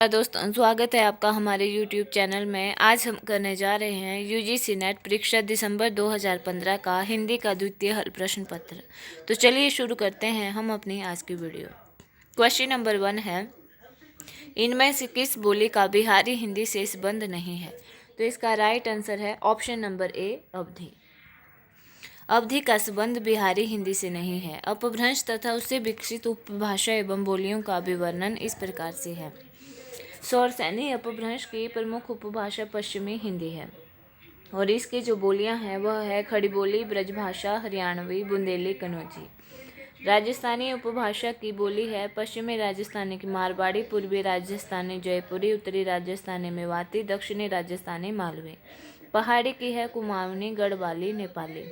दोस्तों, स्वागत है आपका हमारे YouTube चैनल में। आज हम करने जा रहे हैं यूजीसी नेट परीक्षा दिसंबर 2015 का हिंदी का द्वितीय हल प्रश्न पत्र। तो चलिए शुरू करते हैं हम अपनी आज की वीडियो। क्वेश्चन नंबर 1 है, इनमें से किस बोली का बिहारी हिंदी से संबंध नहीं है? तो इसका राइट आंसर है ऑप्शन नंबर ए, अवधी। अवधी का संबंध बिहारी हिंदी से नहीं है। अपभ्रंश तथा उससे विकसित उपभाषा एवं बोलियों का विवरण इस प्रकार से है। सौरसैनी अपभ्रंश की प्रमुख उपभाषा पश्चिमी हिंदी है और इसकी जो बोलियां हैं वह है खड़ी बोली, ब्रजभाषा, हरियाणवी, बुंदेली, कन्नौजी। राजस्थानी उपभाषा की बोली है पश्चिमी राजस्थानी की मारवाड़ी, पूर्वी राजस्थानी जयपुरी, उत्तरी राजस्थानी मेवाती, दक्षिणी राजस्थानी मालवी। पहाड़ी की है कुमाऊनी, गढ़वाली, नेपाली।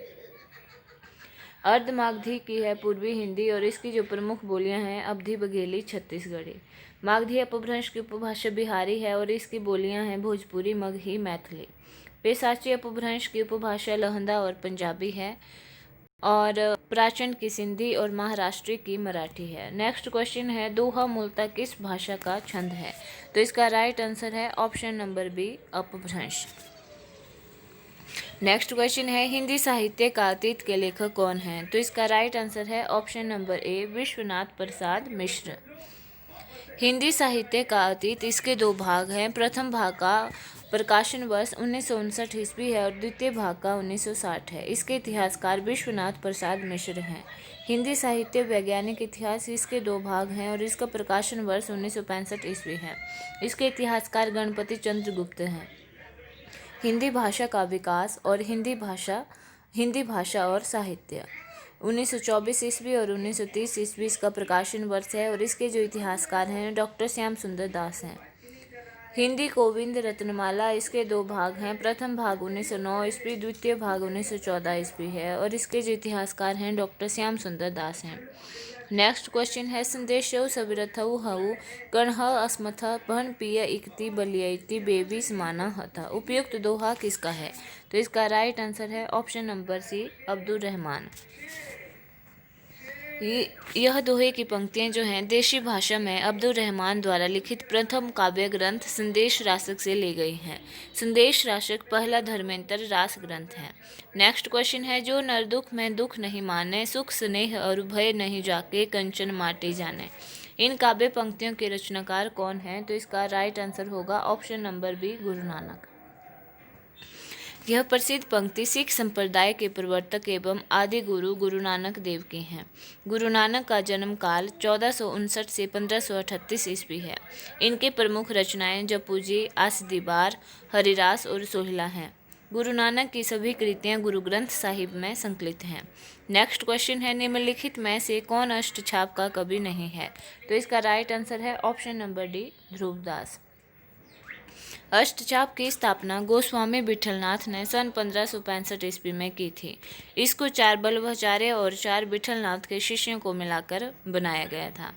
अर्धमागधी की है पूर्वी हिंदी और इसकी जो प्रमुख बोलियां हैं अवधी, बघेली, छत्तीसगढ़ी। मागधी अपभ्रंश की उपभाषा बिहारी है और इसकी बोलियां हैं भोजपुरी, मगही, मैथिली। पेशाची अपभ्रंश की उपभाषा लहंदा और पंजाबी है और प्राचीन की सिंधी और महाराष्ट्री की मराठी है। नेक्स्ट क्वेश्चन है, दोहा मूलतः किस भाषा का छंद है? तो इसका राइट आंसर है ऑप्शन नंबर बी, अपभ्रंश। नेक्स्ट क्वेश्चन है, हिंदी साहित्य का अतीत के लेखक कौन हैं? तो इसका राइट आंसर है option number A, Vishwanath Prasad Mishra. Hindi साहित्य का अतीत इसके दो भाग हैं। प्रथम भाग का प्रकाशन वर्ष 1959 ईस्वी है और द्वितीय भाग का 1960 है। इसके इतिहासकार विश्वनाथ प्रसाद मिश्र हैं। हिंदी साहित्य वैज्ञानिक इतिहास इसके दो भाग हैं और इसका प्रकाशन वर्ष 1965 ईस्वी है। इसके इतिहासकार गणपति चंद्र गुप्त हैं। हिंदी भाषा का विकास और हिंदी भाषा और साहित्य 1924 ईस्वी और 1930 ईस्वी इसका प्रकाशन वर्ष है और इसके जो इतिहासकार हैं डॉक्टर श्याम सुंदर दास हैं। हिंदी गोविंद रत्नमाला इसके दो भाग हैं। प्रथम भाग 1909 ईस्वी, द्वितीय भाग 1914 ईस्वी है और इसके जो इतिहासकार हैं डॉक्टर श्याम सुंदर दास हैं। नेक्स्ट क्वेश्चन है, संदेशौ सविरथौ हऊ कणह अस्मथ भन पिय इकति बलियति बेबी समाना हथा। उपयुक्त दोहा किसका है? तो इसका राइट आंसर है option number C, Abdul Rahman. यह दोहे की पंक्तियां जो हैं देशी भाषा में अब्दुल रहमान द्वारा लिखित प्रथम काव्य ग्रंथ संदेश रासक से ली गई हैं। संदेश रासक पहला धर्मेंतर रास ग्रंथ है। नेक्स्ट क्वेश्चन है, जो नर दुख में दुख नहीं माने, सुख स्नेह और भय नहीं जाके कंचन माटी जाने। इन काव्य पंक्तियों के रचनाकार कौन हैं? तो इसका राइट आंसर होगा option number B, Guru Nanak. यह प्रसिद्ध पंक्ति सिख संप्रदाय के प्रवर्तक एवं आदि गुरु नानक देव की हैं। गुरु नानक का जन्म काल 1459 से 1538 ईस्वी है। इनके प्रमुख रचनाएं जपूजी, आसदीबार, हरिरास और सोहिला हैं। गुरु नानक की सभी कृतियां गुरु ग्रंथ साहिब में संकलित हैं। नेक्स्ट क्वेश्चन है, निम्नलिखित में से कौन अष्टछाप का कवि नहीं है? तो इसका राइट आंसर है ऑप्शन नंबर डी, ध्रुवदास। अष्टचाप की स्थापना गोस्वामी विठलनाथ ने सन 1565 ईस्वी में की थी। इसको 4 बल्लभाचार्य और 4 विठलनाथ के शिष्यों को मिलाकर बनाया गया था।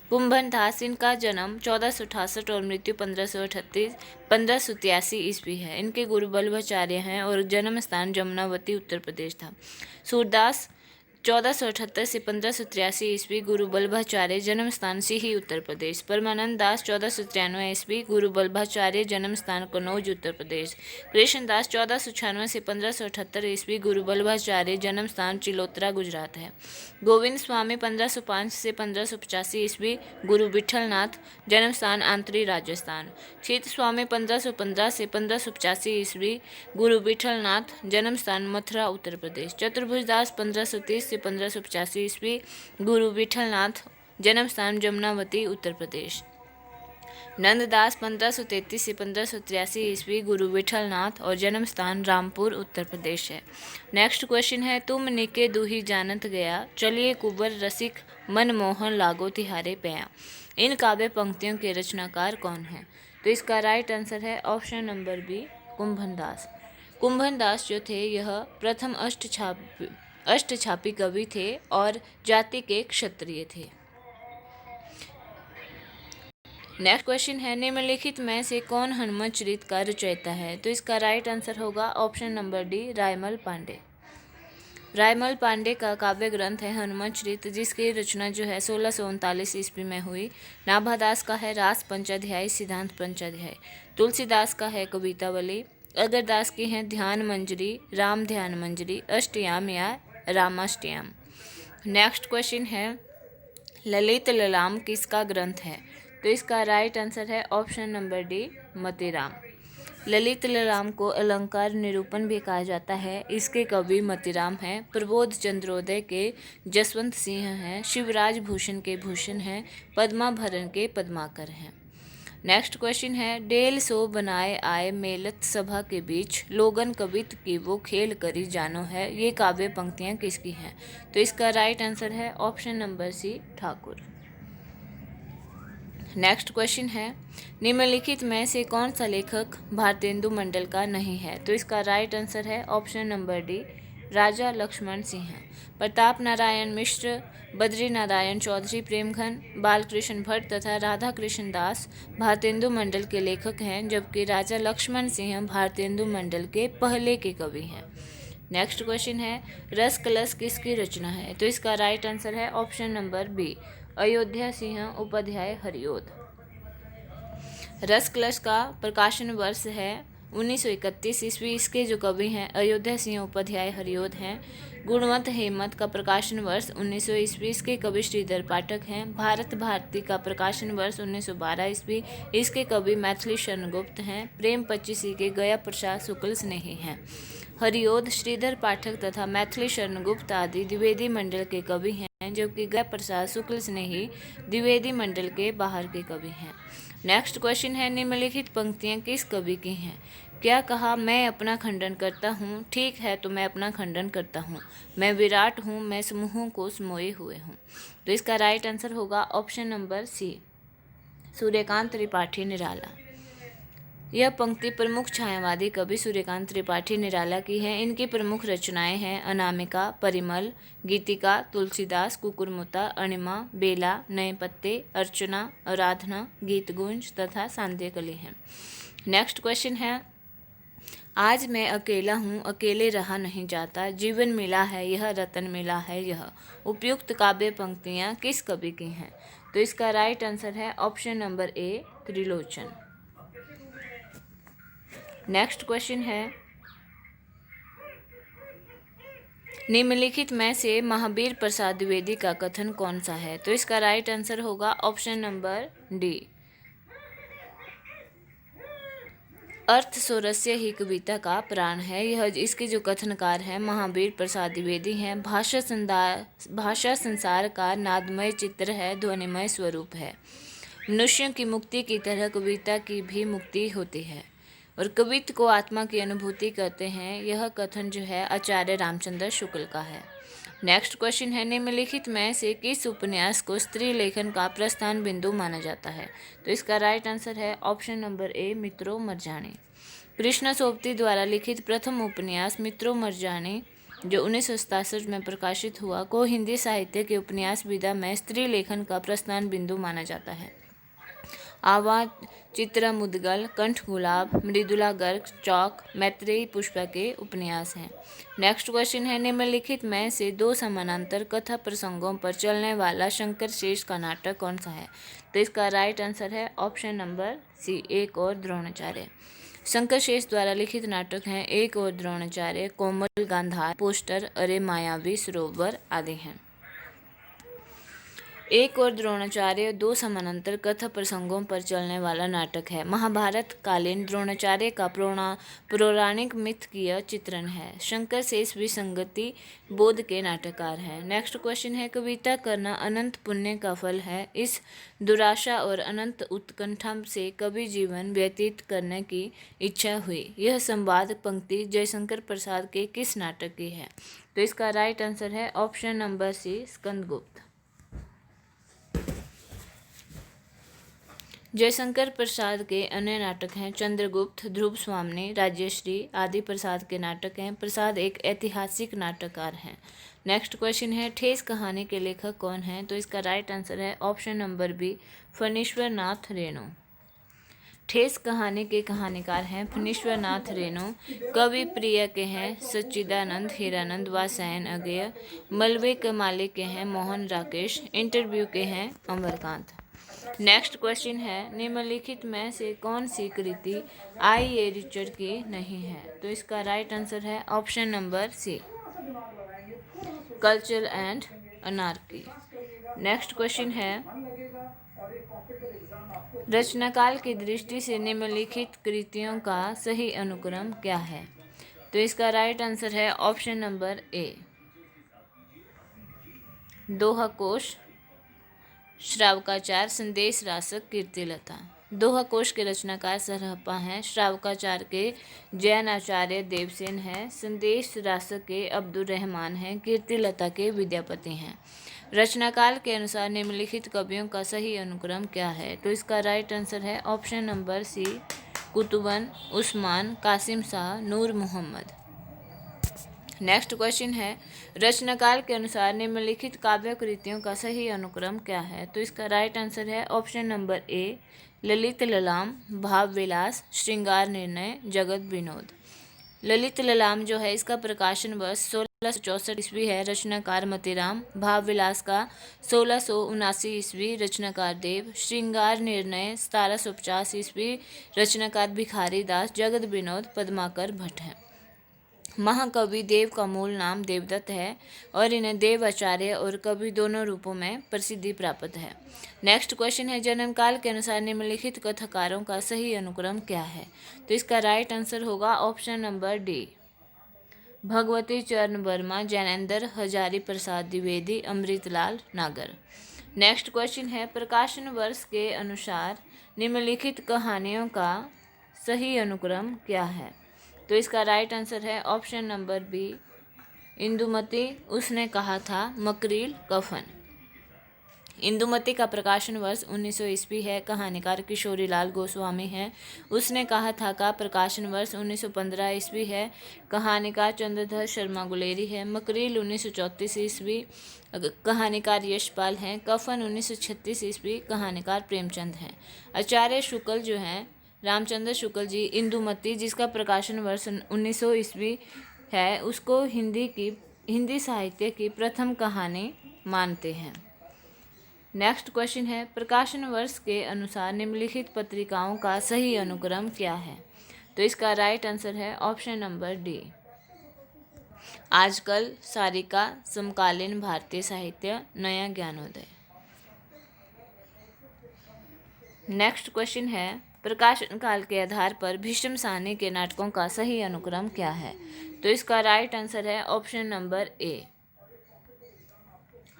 कुंभन दास, इनका जन्म 1468 और मृत्यु 1583 ईस्वी है। इनके गुरु बल्लभाचार्य हैं और जन्म स्थान जमुनावती उत्तर प्रदेश था। सूरदास 1478 से 1583 ईस्वी, गुरु बल्लभाचार्य, जन्म स्थान सीही उत्तर प्रदेश। परमानंद दास 1493 ईस्वी, गुरु बल्लभाचार्य, जन्म स्थान कन्नौज उत्तर प्रदेश। कृष्णदास 1496 से 1578 ईस्वी, गुरु बल्लभाचार्य, जन्म स्थान चिलोत्रा गुजरात है। गोविंद स्वामी 1505 से 1585 ईस्वी, गुरु विठलनाथ, जन्म स्थान आंतरी राजस्थान। चित स्वामी 1515 से 1585 ईस्वी, गुरु विठलनाथ, जन्म स्थान मथुरा उत्तर प्रदेश। चतुर्भुज दास 1530 से 1585 ईस्वी, गुरु विठलनाथ, जन्म स्थान जमुनावती उत्तर प्रदेश। नंददास 1533 से 1583 ईस्वी, गुरु विठलनाथ और जन्म स्थान रामपुर उत्तर प्रदेश है। नेक्स्ट क्वेश्चन है, तुम निके दूही जानत गया, चलिए कुबर रसिक मन मोहन लागो तिहारे पया। इन काव्य पंक्तियों के रचनाकार कौन हैं? तो इसका राइट आंसर है ऑप्शन नंबर बी, कुंभन दास। कुंभन दास जो थे यह प्रथम अष्टछापी कवि थे और जाति के क्षत्रिय थे। नेक्स्ट क्वेश्चन है, निम्नलिखित में से कौन हनुमत चरित का रचयिता है? तो इसका राइट आंसर होगा option number D, Raimal Pandey. Raimal Pandey का काव्य ग्रंथ है हनुमान चरित, जिसकी रचना जो है 1639 ईस्वी में हुई। नाभादास का है रास पंचाध्याय, सिद्धांत पंचाध्याय। तुलसीदास का है कवितावली। अगरदास की है ध्यान मंजरी, राम ध्यान मंजरी, अष्टयाम या रामाष्टयाम। नेक्स्ट क्वेश्चन है ललित ललाम किसका ग्रंथ है? तो इसका राइट आंसर है option number D, Matiram. Lalit Lalam को अलंकार निरूपण भी कहा जाता है। इसके कवि मतीराम हैं। प्रबोध चंद्रोदय के जसवंत सिंह हैं। शिवराज भूषण के भूषण हैं। पद्माभरण के पद्माकर हैं। नेक्स्ट क्वेश्चन है डेल सो बनाए आए मेलत सभा के बीच, लोगन कवित की वो खेल करी जानो है। ये काव्य पंक्तियां किसकी हैं? तो इसका राइट आंसर है option number C, Thakur. Next question है निम्नलिखित में से कौन सा लेखक भारतेंदु मंडल का नहीं है? तो इसका राइट आंसर है ऑप्शन नंबर डी, राजा लक्ष्मण सिंह। प्रताप नारायण मिश्र, बद्री नारायण चौधरी प्रेमघन, बालकृष्ण भट्ट तथा राधा कृष्ण दास भारतेंदु मंडल के लेखक हैं, जबकि राजा लक्ष्मण सिंह भारतेंदु मंडल के पहले के कवि हैं। नेक्स्ट क्वेश्चन है रस कलश किसकी रचना है? तो इसका राइट आंसर है option number B, Ayodhya Singh Upadhyay Hariaudh. Ras Kalash का प्रकाशन वर्ष है 1931 ईस्वी। इसके जो कवि हैं अयोध्या सिंह उपाध्याय हरिओद हैं। गुणवंत हेमंत का प्रकाशन वर्ष 1900 ईस्वी। इसके कवि श्रीधर पाठक हैं। भारत भारती का प्रकाशन वर्ष 1912 ईस्वी। इसके कवि मैथिली शरण गुप्त हैं। प्रेम 25 के गया प्रसाद शुक्ल स्नेही हैं। हरिओद, श्रीधर पाठक तथा मैथिली शरण गुप्त आदि द्विवेदी मंडल के कवि हैं, जबकि गया प्रसाद शुक्ल स्नेही द्विवेदी मंडल के बाहर के कवि हैं। नेक्स्ट क्वेश्चन है निम्नलिखित पंक्तियां किस कवि की हैं? क्या कहा मैं अपना खंडन करता हूँ, ठीक है तो मैं अपना खंडन करता हूँ, मैं विराट हूँ, मैं समूहों को समोए हुए हूँ। तो इसका राइट आंसर होगा option number C, Suryakant Tripathi Nirala. यह पंक्ति प्रमुख छायावादी कवि सूर्यकांत त्रिपाठी निराला की है। इनकी प्रमुख रचनाएं हैं अनामिका, परिमल, गीतिका, तुलसीदास, कुकुरमुत्ता, अणिमा, बेला, नए पत्ते, अर्चना, आराधना, गीतगुंज तथा सांध्यकली हैं। नेक्स्ट क्वेश्चन है आज मैं अकेला हूँ, अकेले रहा नहीं जाता, जीवन मिला है यह, रतन मिला है यह। उपयुक्त काव्य पंक्तियाँ किस कवि की हैं? तो इसका राइट आंसर है option number A, Trilochan. Next question है निम्नलिखित में से महावीर प्रसाद द्विवेदी का कथन कौन सा है? तो इसका राइट आंसर होगा ऑप्शन नंबर डी, अर्थ सोरस्य ही कविता का प्राण है। यह इसके जो कथनकार हैं महावीर प्रसाद द्विवेदी हैं। भाषा संसार का नादमय चित्र है, ध्वनिमय स्वरूप है। मनुष्यों की मुक्ति की तरह कविता की भी मुक्ति होती है और कवित्व को आत्मा की अनुभूति करते हैं। यह कथन जो है आचार्य रामचंद्र शुक्ल का है। नेक्स्ट क्वेश्चन है निम्नलिखित में से किस उपन्यास को स्त्री लेखन का प्रस्थान बिंदु माना जाता है? तो इसका राइट आंसर है ऑप्शन नंबर ए, मित्रों मरजानी। कृष्णा सोबती द्वारा लिखित प्रथम उपन्यास मित्रों मरजानी जो 1967 में प्रकाशित हुआ को हिंदी साहित्य के उपन्यास विधा में स्त्री लेखन का प्रस्थान बिंदु माना जाता है। आवाज, चित्रा मुदगल, कंठ गुलाब, मृदुला गर्ग, चौक, मैत्रेयी पुष्पा के उपन्यास हैं। नेक्स्ट क्वेश्चन है निम्नलिखित में से दो समानांतर कथा प्रसंगों पर चलने वाला शंकर शेष का नाटक कौन सा है? तो इसका राइट आंसर है ऑप्शन नंबर सी, एक और द्रोणाचार्य। शंकर शेष द्वारा लिखित नाटक हैं एक और द्रोणाचार्य, कोमल गांधार, पोस्टर, अरे मायावी सरोवर आदि हैं। एक और द्रोणाचार्य दो समानांतर कथा प्रसंगों पर चलने वाला नाटक है। महाभारत कालीन द्रोणाचार्य का पौराणिक मिथ की चित्रण है। शंकर शेष विसंगति बोध के नाटककार हैं। नेक्स्ट क्वेश्चन है कविता करना अनंत पुण्य का फल है। इस दुराशा और अनंत उत्कंठा से कवि जीवन व्यतीत करने की इच्छा हुई। यह संवाद पंक्ति जयशंकर प्रसाद के किस नाटक की है? तो इसका राइट आंसर है option number C, Skandagupta. Jaishankar Prasad के अन्य नाटक हैं चंद्रगुप्त, ध्रुव स्वामिनी, राज्यश्री आदि प्रसाद के नाटक हैं। प्रसाद एक ऐतिहासिक नाटककार हैं। नेक्स्ट क्वेश्चन है ठेस कहानी के लेखक कौन हैं? तो इसका राइट आंसर है option number B, Phanishwar Nath Renu. ठेस कहानी के कहानीकार हैं फणीश्वर नाथ रेणु। कवि प्रिय के हैं सच्चिदानंद हीरानंद वासैन अगेय। मलबे के मालिक के हैं मोहन राकेश। इंटरव्यू के हैं अमरकांत। नेक्स्ट क्वेश्चन है निम्नलिखित में से कौन सी कृति आई.ए. रिचर्ड की नहीं है? तो इसका राइट आंसर है option number C, culture and anarchy. Next question है रचनाकाल की दृष्टि से निम्नलिखित कृतियों का सही अनुक्रम क्या है? तो इसका राइट आंसर है ऑप्शन नंबर ए, दोहा कोश, श्रावकाचार, संदेश रासक, कीर्तिलता। दोहा कोश के रचनाकार सरहप्पा हैं। श्रावकाचार के जैन आचार्य देवसेन हैं। संदेश रासक के अब्दुल रहमान हैं। कीर्तिलता के विद्यापति हैं। रचनाकाल के अनुसार निम्नलिखित कवियों का सही अनुक्रम क्या है? तो इसका राइट आंसर है ऑप्शन नंबर सी, कुतुबन, उस्मान, कासिम शाह, नूर मोहम्मद। नेक्स्ट क्वेश्चन है रचनाकाल के अनुसार निम्नलिखित काव्य कृतियों का सही अनुक्रम क्या है? तो इसका राइट आंसर है ऑप्शन नंबर ए, ललित ललाम, भाव विलास, श्रृंगार निर्णय, जगत विनोद। ललित ललाम जो है इसका प्रकाशन वर्ष 1664 ईस्वी है। रचनाकार मतीराम। भाव विलास का 1679 ईस्वी, रचनाकार देव। श्रृंगार निर्णय 1750 ईस्वी, रचनाकार भिखारी दास। जगत विनोद पद्माकर भट्ट है। महाकवि देव का मूल नाम देवदत्त है और इन्हें देव आचार्य और कवि दोनों रूपों में प्रसिद्धि प्राप्त है। नेक्स्ट क्वेश्चन है जन्मकाल के अनुसार निम्नलिखित कथाकारों का सही अनुक्रम क्या है? तो इसका राइट आंसर होगा ऑप्शन नंबर डी, भगवती चरण वर्मा, जैनेन्द्र हजारी प्रसाद द्विवेदी, अमृतलाल नागर। नेक्स्ट क्वेश्चन है प्रकाशन वर्ष के अनुसार निम्नलिखित कहानियों का सही अनुक्रम क्या है? तो इसका राइट आंसर है ऑप्शन नंबर बी, इंदुमती, उसने कहा था, मकरील, कफन। इंदुमती का प्रकाशन वर्ष 1900 ईस्वी है। कहानीकार किशोरीलाल गोस्वामी हैं। उसने कहा था का प्रकाशन वर्ष 1915 ईस्वी है। कहानीकार चंद्रधर शर्मा गुलेरी है। मकरील 1934 ईस्वी, कहानीकार यशपाल हैं। कफन 1936 ईस्वी, कहानीकार प्रेमचंद हैं। आचार्य शुक्ल जो हैं रामचंद्र शुक्ल जी, इंदुमती जिसका प्रकाशन वर्ष 1900 ईस्वी है, उसको हिंदी साहित्य की प्रथम कहानी मानते हैं। नेक्स्ट क्वेश्चन है प्रकाशन वर्ष के अनुसार निम्नलिखित पत्रिकाओं का सही अनुक्रम क्या है? तो इसका राइट आंसर है ऑप्शन नंबर डी, आजकल, सारिका, समकालीन भारतीय साहित्य, नया ज्ञानोदय। नेक्स्ट क्वेश्चन है प्रकाशन काल के आधार पर भीष्म साहनी के नाटकों का सही अनुक्रम क्या है? तो इसका राइट आंसर है ऑप्शन नंबर ए,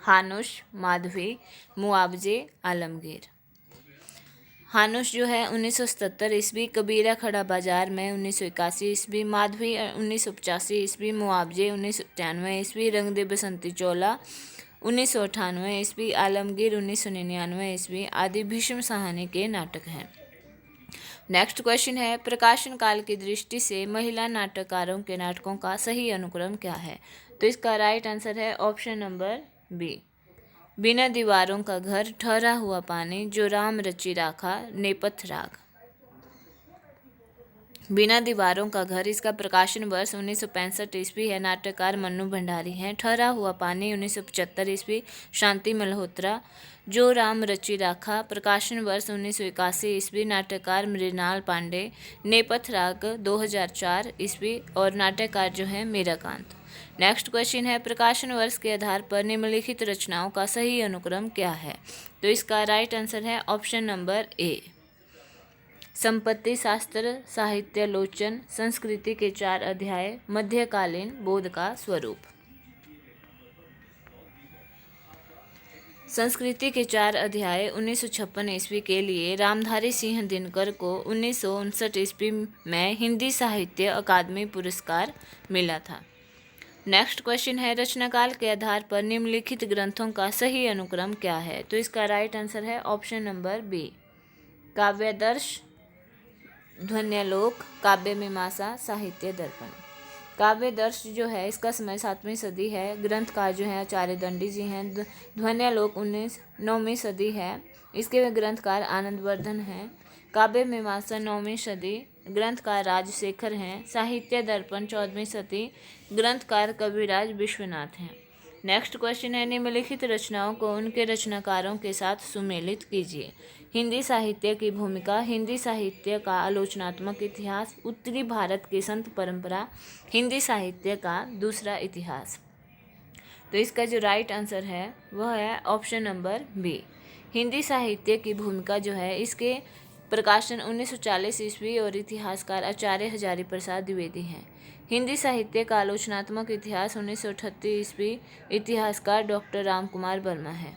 हानुश, माधवी, मुआवजे, आलमगीर। हानुश जो है 1977 ईस्वी, कबीरा खड़ा बाजार में 1981 ईस्वी, माधवी 1985 ईस्वी, मुआवजे 1993 ईस्वी, रंग दे बसंती चोला 1998 ईस्वी, आलमगीर 1999 ईस्वी आदि भीष्म साहनी के नाटक हैं। नेक्स्ट क्वेश्चन है प्रकाशन काल की दृष्टि से महिला नाटककारों के नाटकों का सही अनुक्रम क्या है? तो इसका राइट आंसर है ऑप्शन नंबर बी, बिना दीवारों का घर, ठहरा हुआ पानी, जो राम रचि राखा, नेपथ राग। बिना दीवारों का घर इसका प्रकाशन वर्ष 1965 ईस्वी है। नाटककार मन्नू भंडारी हैं। ठहरा हुआ पानी 1975 ईस्वी, शांति मल्होत्रा। जो राम रचि राखा प्रकाशन वर्ष 1981 ईस्वी, नाटककार मृणाल पांडे। नेपथ राग 2004 ईस्वी और नाटककार जो है मीराकांत। नेक्स्ट क्वेश्चन है प्रकाशन वर्ष के आधार पर निम्नलिखित रचनाओं का सही अनुक्रम क्या है? तो इसका राइट आंसर है ऑप्शन नंबर ए, संपत्ति शास्त्र, साहित्यालोचन, संस्कृति के 4 अध्याय, मध्यकालीन बोध का स्वरूप। संस्कृति के 4 अध्याय 1956 ईस्वी के लिए रामधारी सिंह दिनकर को 1959 ईस्वी में हिंदी साहित्य अकादमी पुरस्कार मिला था। नेक्स्ट क्वेश्चन है रचनाकाल के आधार पर निम्नलिखित ग्रंथों का सही अनुक्रम क्या है? तो इसका राइट आंसर है option number B, Kavyadarsha, Dhvanyaloka, Kavya Mimamsa, साहित्य दर्पण। काव्यादर्श जो है इसका समय 7वीं सदी है। ग्रंथकार जो है आचार्य दंडी जी हैं। ध्वन्यालोक 9वीं सदी है। इसके ग्रंथकार आनंदवर्धन हैं। काव्य मीमांसा 9वीं सदी, ग्रंथकार राजशेखर हैं। साहित्य दर्पण 14वीं सदी, ग्रंथकार कविराज विश्वनाथ हैं। नेक्स्ट क्वेश्चन है, निम्नलिखित रचनाओं को उनके रचनाकारों के साथ सुमेलित कीजिए। हिंदी साहित्य की भूमिका, हिंदी साहित्य का आलोचनात्मक इतिहास, उत्तरी भारत की संत परंपरा, हिंदी साहित्य का दूसरा इतिहास। तो इसका जो राइट आंसर है वह है ऑप्शन नंबर बी। हिंदी साहित्य की भूमिका जो है, इसके प्रकाशन 1940 ईस्वी और इतिहासकार आचार्य हजारी प्रसाद द्विवेदी हैं। हिंदी साहित्य का आलोचनात्मक इतिहास 1938 ईस्वी, इतिहासकार डॉक्टर रामकुमार वर्मा है।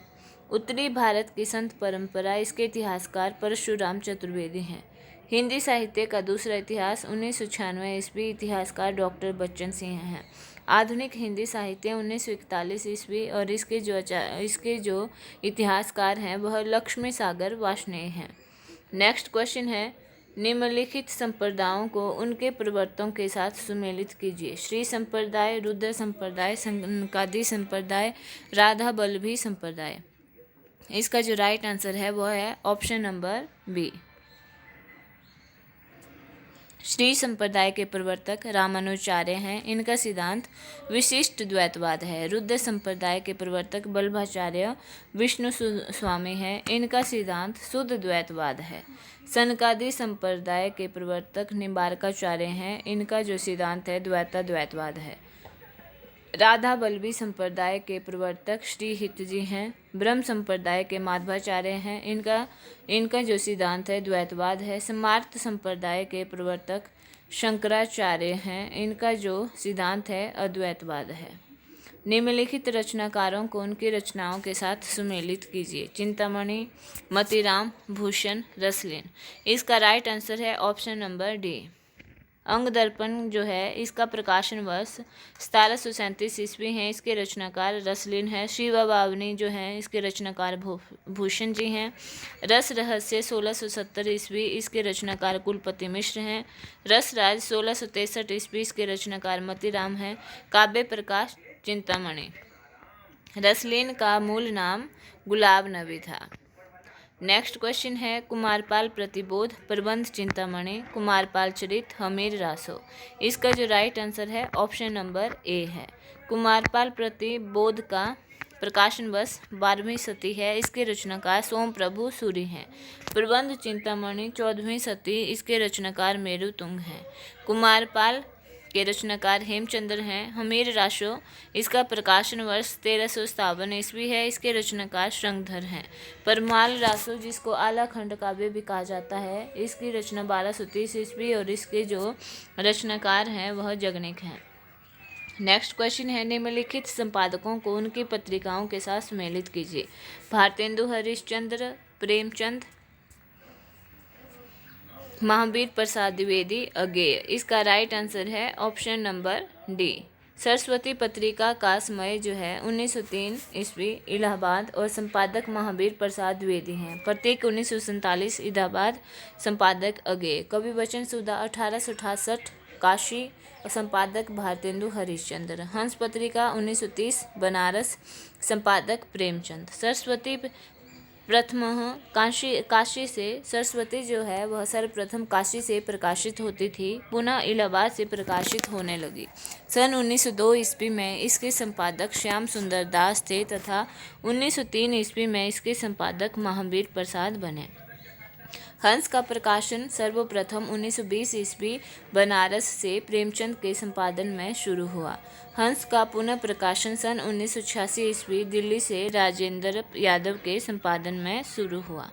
उत्तरी भारत की संत परंपरा, इसके इतिहासकार परशुराम चतुर्वेदी हैं। हिंदी साहित्य का दूसरा इतिहास 1996 ईस्वी, इतिहासकार डॉक्टर बच्चन सिंह हैं। आधुनिक हिंदी साहित्य 1941 ईस्वी और इसके जो इतिहासकार हैं वह लक्ष्मी सागर वार्ष्णेय हैं। नेक्स्ट क्वेश्चन है, निम्नलिखित संप्रदायों को उनके प्रवर्तकों के साथ सुमेलित कीजिए। श्री संप्रदाय, रुद्र संप्रदाय, सनकादि संप्रदाय, राधा बल्लभी संप्रदाय। इसका जो राइट आंसर है वह है ऑप्शन नंबर बी। श्री संप्रदाय के प्रवर्तक रामानुजाचार्य हैं। इनका सिद्धांत विशिष्ट द्वैतवाद है। रुद्र संप्रदाय के प्रवर्तक वल्लभाचार्य विष्णु स्वामी हैं। इनका सिद्धांत शुद्ध द्वैतवाद है। सनकादि संप्रदाय के प्रवर्तक निम्बारकाचार्य हैं। इनका जो सिद्धांत है द्वैतवाद है। राधा बल्लभी संप्रदाय के प्रवर्तक श्री हित जी हैं। ब्रह्म संप्रदाय के माधवाचार्य हैं। इनका जो सिद्धांत है द्वैतवाद है। स्मार्त संप्रदाय के प्रवर्तक शंकराचार्य हैं। इनका जो सिद्धांत है अद्वैतवाद है। निम्नलिखित रचनाकारों को उनकी रचनाओं के साथ सुमेलित कीजिए। चिंतामणि, मतीराम, भूषण, रसलीन। इसका राइट आंसर है ऑप्शन नंबर डी। अंग दर्पण जो है, इसका प्रकाशन वर्ष 1737 ईस्वी है। इसके रचनाकार रसलीन है। शिवा बावनी जो है, इसके रचनाकार भूषण जी हैं। रस रहस्य 1670 ईस्वी, इसके रचनाकार कुलपति मिश्र हैं। रसराज 1663 ईस्वी, इसके रचनाकार मतीराम हैं। काव्य प्रकाश चिंतामणि। रसलीन का मूल नाम गुलाब नबी था। नेक्स्ट क्वेश्चन है, कुमारपाल प्रतिबोध, प्रबंध चिंतामणि, कुमारपाल चरित, हमीर रासो। इसका जो राइट आंसर है ऑप्शन नंबर ए है। कुमारपाल प्रतिबोध का प्रकाशन वर्ष 12वीं शती है। इसके रचनाकार सोम प्रभु सूरी हैं। प्रबंध चिंतामणि 14वीं शती, इसके रचनाकार मेरु तुंग हैं। कुमारपाल के रचनाकार हेमचंद्र हैं। हमीर रासो, इसका प्रकाशन वर्ष 1357 ईस्वी है। इसके रचनाकार श्रृंगधर हैं। परमाल रासो, जिसको आला खंड काव्य भी कहा जाता है, इसकी रचना 1230 ईस्वी और इसके जो रचनाकार हैं वह जगनिक हैं। नेक्स्ट क्वेश्चन है, निम्नलिखित संपादकों को उनकी पत्रिकाओं के साथ सम्मिलित कीजिए। भारतेंदु हरिश्चंद्र, प्रेमचंद, महावीर प्रसाद द्विवेदी, अज्ञेय। इसका राइट आंसर है ऑप्शन नंबर डी। सरस्वती पत्रिका का समय जो है 1903 ईस्वी, इलाहाबाद, और संपादक महावीर प्रसाद द्विवेदी हैं। प्रत्येक 1947, इलाहाबाद, संपादक अज्ञेय। कवि वचन सुधा 1868, काशी, और संपादक भारतेंदु हरिश्चंद्र। हंस पत्रिका 1930, बनारस, संपादक प्रेमचंद। सरस्वती प्रथम काशी से, सरस्वती जो है वह सर्वप्रथम काशी से प्रकाशित होती थी, पुनः इलाहाबाद से प्रकाशित होने लगी। सन 1902 ईस्वी में इसके संपादक श्याम सुंदर दास थे तथा 1903 ईस्वी में इसके संपादक महावीर प्रसाद बने। हंस का प्रकाशन सर्वप्रथम 1920 ईस्वी बनारस से प्रेमचंद के संपादन में शुरू हुआ। हंस का पुनः प्रकाशन सन 1986 ईस्वी दिल्ली से राजेंद्र यादव के संपादन में शुरू हुआ।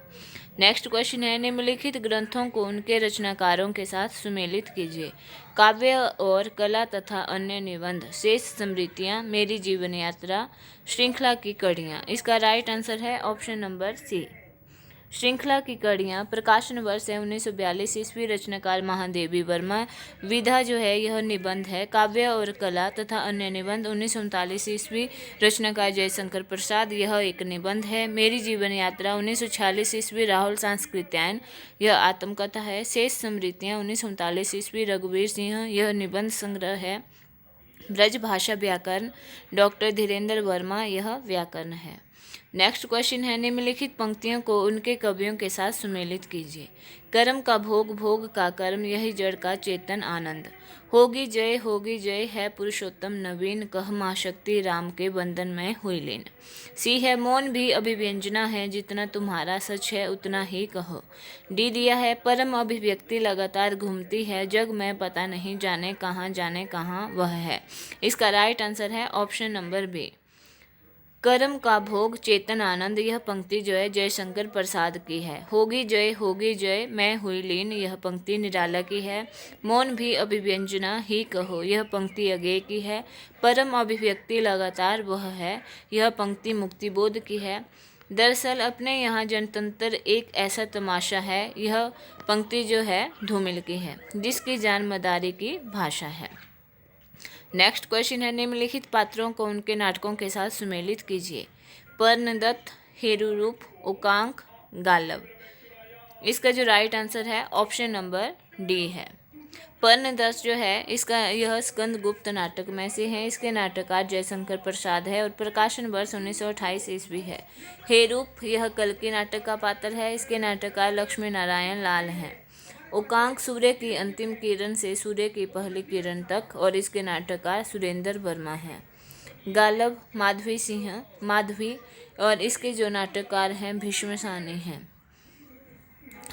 नेक्स्ट क्वेश्चन है, निम्नलिखित ग्रंथों को उनके रचनाकारों के साथ सुमेलित कीजिए। काव्य और कला तथा अन्य निबंध, शेष स्मृतियाँ, मेरी जीवन यात्रा, श्रृंखला की कड़ियाँ। इसका राइट आंसर है ऑप्शन नंबर सी। श्रृंखला की कड़ियाँ, प्रकाशन वर्ष है 1942 ईस्वी, रचनाकार महादेवी वर्मा। विधा जो है यह निबंध है। काव्य और कला तथा अन्य निबंध 1939 ईस्वी, रचनाकार जयशंकर प्रसाद, यह एक निबंध है। मेरी जीवन यात्रा 1946 ईस्वी, राहुल सांस्कृत्यायन, यह आत्मकथा है। शेष स्मृतियाँ 1939 ईस्वी, रघुवीर सिंह, यह निबंध संग्रह है। ब्रज भाषा व्याकरण, डॉक्टर धीरेन्द्र वर्मा, यह व्याकरण है। नेक्स्ट क्वेश्चन है, निम्नलिखित पंक्तियों को उनके कवियों के साथ सुमेलित कीजिए। कर्म का भोग, भोग का कर्म, यही जड़ का चेतन आनंद। होगी जय है पुरुषोत्तम नवीन, कह माँ शक्ति राम के बंधन में हुई लीन। सी है, मौन भी अभिव्यंजना है, जितना तुम्हारा सच है उतना ही कहो। डी दिया है, परम अभिव्यक्ति लगातार घूमती है, जग में पता नहीं जाने कहाँ वह है। इसका राइट आंसर है ऑप्शन नंबर बी, कर्म का भोग चेतन आनंद। यह पंक्ति जो है जयशंकर प्रसाद की है। होगी जय मैं हुई लीन, यह पंक्ति निराला की है। मौन भी अभिव्यंजना ही कहो, यह पंक्ति अज्ञेय की है। परम अभिव्यक्ति लगातार वह है, यह पंक्ति मुक्तिबोध की है। दरअसल अपने यहाँ जनतंत्र एक ऐसा तमाशा है, यह पंक्ति जो है धूमिल की है, जिसकी जान मदारी की भाषा है। नेक्स्ट क्वेश्चन है, निम्नलिखित पात्रों को उनके नाटकों के साथ सुमेलित कीजिए। पर्णदत्त, हेरुरूप, उकांक, गालव। इसका जो राइट आंसर है ऑप्शन नंबर डी है। पर्णदत्त जो है इसका यह स्कंदगुप्त नाटक में से है। इसके नाटककार जयशंकर प्रसाद है और प्रकाशन वर्ष 1928 ईस्वी है। हेरूप यह कल्कि नाटक का पात्र है। इसके नाटककार लक्ष्मी नारायण लाल हैं। उकांक सूर्य की अंतिम किरण से सूर्य की पहली किरण तक और इसके नाटककार सुरेंद्र वर्मा हैं। गालव माधवी सिंह माधवी और इसके जो नाटककार हैं भीष्म सानी हैं।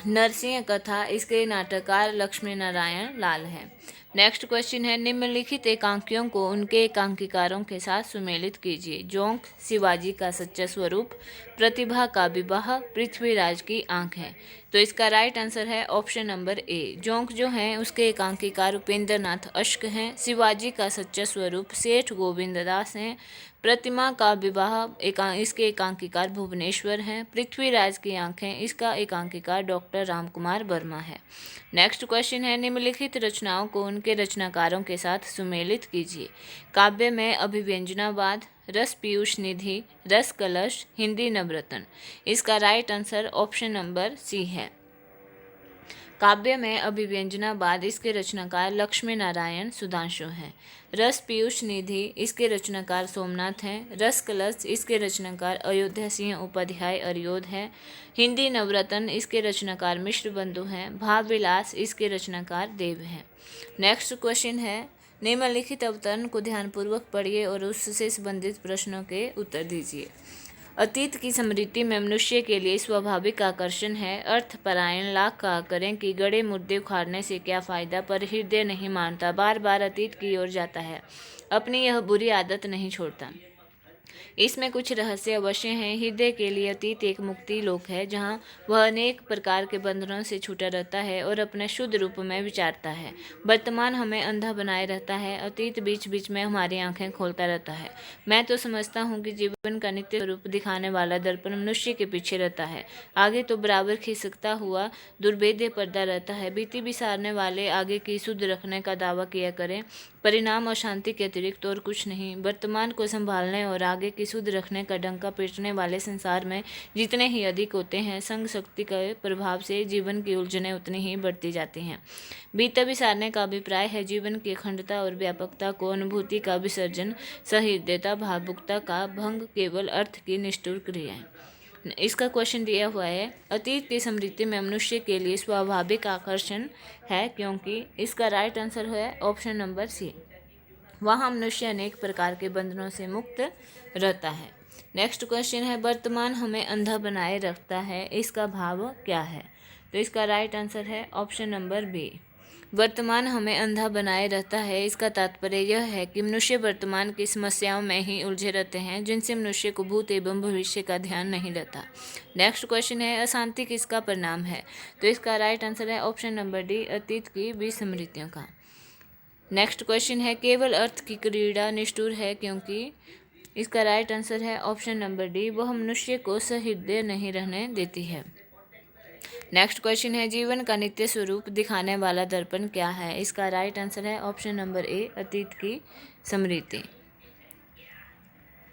नरसिंह कथा इसके नाटककार लक्ष्मी नारायण लाल हैं। नेक्स्ट क्वेश्चन है, निम्नलिखित एकांकियों को उनके एकांकिकारों के साथ सुमेलित कीजिए। जोंक शिवाजी का सच्चा स्वरूप, प्रतिभा का विवाह, पृथ्वीराज की आंखें। तो इसका राइट आंसर है ऑप्शन नंबर ए। जोंक जो हैं उसके एकांकिकार उपेंद्र नाथ अश्क हैं। शिवाजी का सच्चा स्वरूप सेठ गोविंद दास हैं। प्रतिमा का विवाह इसके एकांकिकार भुवनेश्वर हैं। पृथ्वीराज की आंखें इसका एकांकिकार डॉक्टर रामकुमार वर्मा है। नेक्स्ट क्वेश्चन है, निम्नलिखित रचनाओं को उनके रचनाकारों के साथ सुमेलित कीजिए। काव्य में अभिव्यंजनावाद, रस पीयूष निधि, रस कलश, हिंदी नवरत्न। इसका right answer option number C है। काव्य में अभिव्यंजनावाद इसके रचनाकार लक्ष्मी नारायण सुधांशु हैं। रस पीयूष निधि इसके रचनाकार सोमनाथ हैं। रस कलश इसके रचनाकार अयोध्या सिंह उपाध्याय अरियोध हैं। हिंदी नवरत्न इसके रचनाकार मिश्र बंधु हैं। भाव विलास इसके रचनाकार देव हैं। नेक्स्ट क्वेश्चन है, निम्नलिखित अवतरण को ध्यानपूर्वक पढ़िए और उससे संबंधित प्रश्नों के उत्तर दीजिए। अतीत की स्मृति में मनुष्य के लिए स्वाभाविक आकर्षण है। अर्थपरायण लाख कहा करें कि गड़े मुर्दे उखाड़ने से क्या फ़ायदा, पर हृदय नहीं मानता, बार बार अतीत की ओर जाता है, अपनी यह बुरी आदत नहीं छोड़ता। इसमें कुछ रहस्य अवश्य हैं। हृदय के लिए अतीत एक मुक्ति लोक है, जहाँ वह अनेक प्रकार के बंधनों से छूटा रहता है और अपने शुद्ध रूप में विचारता है। वर्तमान हमें अंधा बनाए रहता है, अतीत बीच बीच में हमारी आंखें खोलता रहता है। मैं तो समझता हूँ कि जीवन का नित्य स्वरूप दिखाने वाला दर्पण मनुष्य के पीछे रहता है। आगे तो बराबर खिसकता हुआ दुर्भेद्य पर्दा रहता है। बीती बिसारने वाले आगे की शुद्ध रखने का दावा किया करें, परिणाम अशांति के अतिरिक्त और कुछ नहीं। वर्तमान को संभालने और आगे की शुद्ध रखने का डंका पीटने वाले संसार में जितने ही अधिक होते हैं, संग शक्ति के प्रभाव से जीवन की उलझनें उतनी ही बढ़ती जाती हैं। बीता बिसारने का अभिप्राय है जीवन की अखंडता और व्यापकता को, अनुभूति का विसर्जन, सहृदयता, भावुकता का भंग, केवल अर्थ की निष्ठुर क्रियाएं। इसका क्वेश्चन दिया हुआ है, अतीत की स्मृति में मनुष्य के लिए स्वाभाविक आकर्षण है, क्योंकि इसका राइट आंसर है ऑप्शन नंबर सी। वहाँ मनुष्य अनेक प्रकार के बंधनों से मुक्त रहता है। नेक्स्ट क्वेश्चन है, वर्तमान हमें अंधा बनाए रखता है, इसका भाव क्या है? तो इसका राइट आंसर है ऑप्शन नंबर बी। वर्तमान हमें अंधा बनाए रहता है, इसका तात्पर्य यह है कि मनुष्य वर्तमान की समस्याओं में ही उलझे रहते हैं, जिनसे मनुष्य को भूत एवं भविष्य का ध्यान नहीं रहता। नेक्स्ट क्वेश्चन है, अशांति किसका परिणाम है? तो इसका राइट आंसर है ऑप्शन नंबर डी, अतीत की विस्मृतियों का। नेक्स्ट क्वेश्चन है, केवल अर्थ की क्रीड़ा निष्ठुर है, क्योंकि इसका राइट आंसर है ऑप्शन नंबर डी, वह मनुष्य को सहृदय नहीं रहने देती है। नेक्स्ट क्वेश्चन है, जीवन का नित्य स्वरूप दिखाने वाला दर्पण क्या है? इसका राइट आंसर है ऑप्शन नंबर ए, अतीत की स्मृति।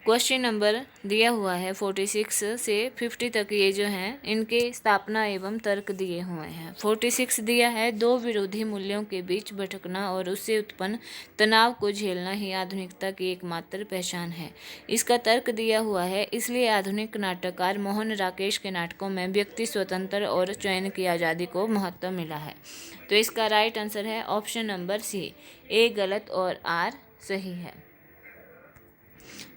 क्वेश्चन नंबर दिया हुआ है 46 से 50 तक, ये जो हैं इनके स्थापना एवं तर्क दिए हुए हैं। 46 दिया है, दो विरोधी मूल्यों के बीच भटकना और उससे उत्पन्न तनाव को झेलना ही आधुनिकता की एकमात्र पहचान है। इसका तर्क दिया हुआ है, इसलिए आधुनिक नाटककार मोहन राकेश के नाटकों में व्यक्ति स्वतंत्र और चयन की आज़ादी को महत्व मिला है। तो इसका राइट आंसर है ऑप्शन नंबर सी, ए गलत और आर सही है।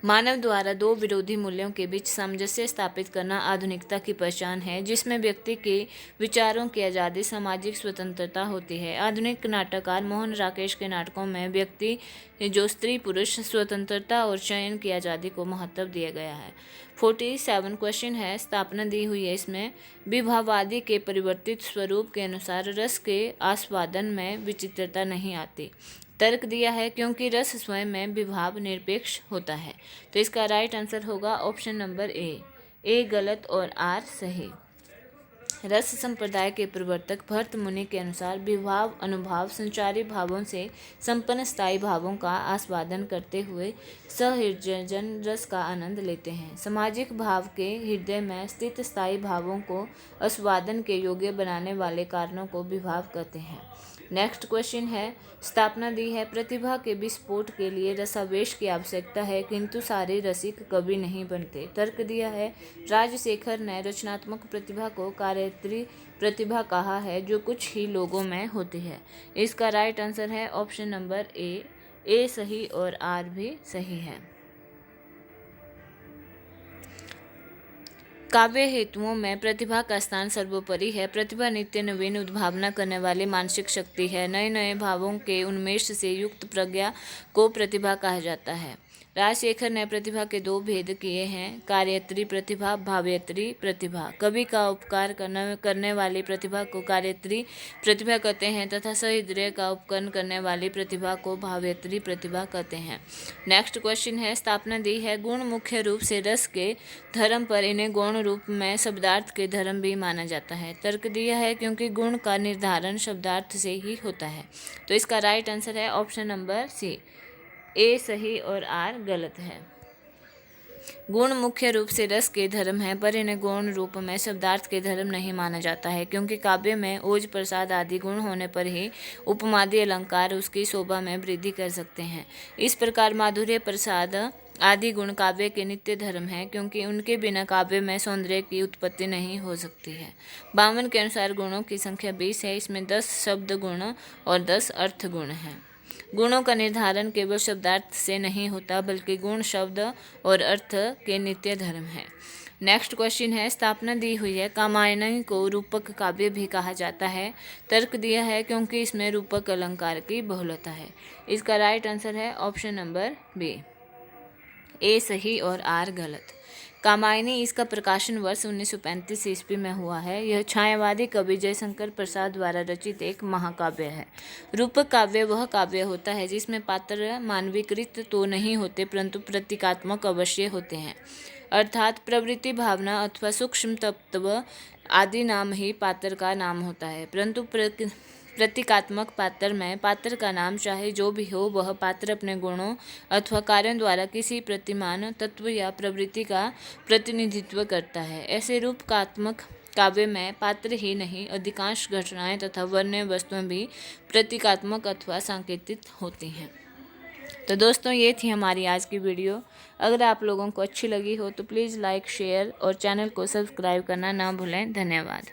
मानव द्वारा दो विरोधी मूल्यों के बीच सामंजस्य स्थापित करना आधुनिकता की पहचान है, जिसमें व्यक्ति के विचारों की आज़ादी, सामाजिक स्वतंत्रता होती है। आधुनिक नाटककार मोहन राकेश के नाटकों में व्यक्ति जो स्त्री पुरुष स्वतंत्रता और चयन की आज़ादी को महत्व दिया गया है। 47 क्वेश्चन है, स्थापना दी हुई है इसमें। विभावादी के परिवर्तित स्वरूप के अनुसार रस के आस्वादन में विचित्रता नहीं आती। तर्क दिया है, क्योंकि रस स्वयं में विभाव निरपेक्ष होता है। तो इसका राइट आंसर होगा ऑप्शन नंबर ए गलत और आर सही। रस संप्रदाय के प्रवर्तक भरत मुनि के अनुसार विभाव अनुभाव संचारी भावों से संपन्न स्थायी भावों का आस्वादन करते हुए सहृदयजन रस का आनंद लेते हैं। सामाजिक भाव के हृदय में स्थित स्थायी भावों को आस्वादन के योग्य बनाने वाले कारणों को विभाव कहते हैं। नेक्स्ट क्वेश्चन है, स्थापना दी है, प्रतिभा के विस्फोट के लिए रसावेश की आवश्यकता है, किंतु सारे रसिक कवि नहीं बनते। तर्क दिया है, राजशेखर ने रचनात्मक प्रतिभा को कार्यत्री प्रतिभा कहा है, जो कुछ ही लोगों में होती है। इसका राइट आंसर है ऑप्शन नंबर ए सही और आर भी सही है। काव्य हेतुओं में प्रतिभा का स्थान सर्वोपरि है। प्रतिभा नित्य नवीन उद्भावना करने वाली मानसिक शक्ति है। नए नए भावों के उन्मेष से युक्त प्रज्ञा को प्रतिभा कहा जाता है। राजशेखर ने प्रतिभा के दो भेद किए हैं, कार्यत्री प्रतिभा, भावयत्री प्रतिभा। कवि का उपकार करने वाली प्रतिभा को कार्यत्री प्रतिभा कहते हैं तथा सहृदय का उपकरण करने वाली प्रतिभा को भावयत्री प्रतिभा कहते हैं। नेक्स्ट क्वेश्चन है, स्थापना दी है, गुण मुख्य रूप से रस के धर्म पर इन्हें गौण रूप में शब्दार्थ के धर्म भी माना जाता है। तर्क दिया है, क्योंकि गुण का निर्धारण शब्दार्थ से ही होता है। तो इसका राइट आंसर है ऑप्शन नंबर सी, ए सही और आर गलत है। गुण मुख्य रूप से रस के धर्म है, पर इन्हें गौण रूप में शब्दार्थ के धर्म नहीं माना जाता है, क्योंकि काव्य में ओज प्रसाद आदि गुण होने पर ही उपमादि अलंकार उसकी शोभा में वृद्धि कर सकते हैं। इस प्रकार माधुर्य प्रसाद आदि गुण काव्य के नित्य धर्म हैं, क्योंकि उनके बिना काव्य में सौंदर्य की उत्पत्ति नहीं हो सकती है। 52 के अनुसार गुणों की संख्या 20 है। इसमें 10 शब्द गुण और 10 अर्थ गुण हैं। गुणों का निर्धारण केवल शब्दार्थ से नहीं होता, बल्कि गुण शब्द और अर्थ के नित्य धर्म है। नेक्स्ट क्वेश्चन है, स्थापना दी हुई है, कामायनी को रूपक काव्य भी कहा जाता है। तर्क दिया है, क्योंकि इसमें रूपक अलंकार की बहुलता है। इसका राइट आंसर है ऑप्शन नंबर बी, ए सही और आर गलत। कामायनी इसका प्रकाशन वर्ष 1935 ईस्वी में हुआ है। यह छायावादी कवि जयशंकर प्रसाद द्वारा रचित एक महाकाव्य है। रूपक काव्य वह काव्य होता है जिसमें पात्र मानवीकृत तो नहीं होते, परंतु प्रतीकात्मक अवश्य होते हैं, अर्थात प्रवृत्ति, भावना अथवा सूक्ष्म तत्व आदि नाम ही पात्र का नाम होता है। परंतु प्रतीकात्मक पात्र में पात्र का नाम चाहे जो भी हो, वह पात्र अपने गुणों अथवा कार्यों द्वारा किसी प्रतिमान तत्व या प्रवृत्ति का प्रतिनिधित्व करता है। ऐसे रूपकात्मक काव्य में पात्र ही नहीं, अधिकांश घटनाएं तथा वन्य वस्तुएं भी प्रतीकात्मक अथवा सांकेतिक होती हैं। तो दोस्तों, ये थी हमारी आज की वीडियो। अगर आप लोगों को अच्छी लगी हो तो प्लीज़ लाइक, शेयर और चैनल को सब्सक्राइब करना ना भूलें। धन्यवाद।